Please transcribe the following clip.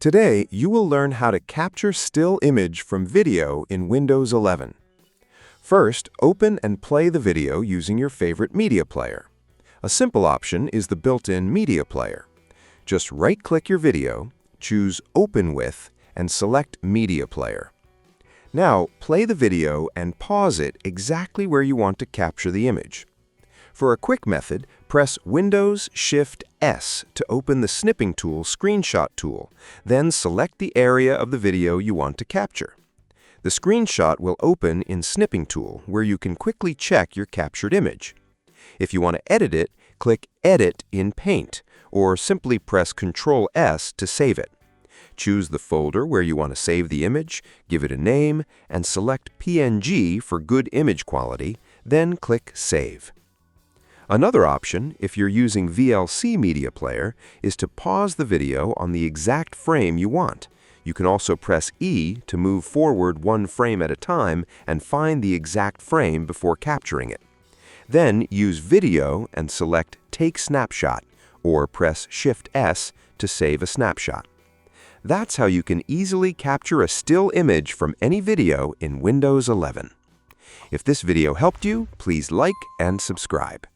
Today, you will learn how to capture still image from video in Windows 11. First, open and play the video using your favorite media player. A simple option is the built-in media player. Just right-click your video, choose Open With, and select Media Player. Now, play the video and pause it exactly where you want to capture the image. For a quick method, press Windows-Shift-S to open the Snipping Tool Screenshot tool, then select the area of the video you want to capture. The screenshot will open in Snipping Tool, where you can quickly check your captured image. If you want to edit it, click Edit in Paint, or simply press Ctrl-S to save it. Choose the folder where you want to save the image, give it a name, and select PNG for good image quality, then click Save. Another option, if you're using VLC Media Player, is to pause the video on the exact frame you want. You can also press E to move forward one frame at a time and find the exact frame before capturing it. Then use Video and select Take Snapshot, or press Shift-S to save a snapshot. That's how you can easily capture a still image from any video in Windows 11. If this video helped you, please like and subscribe.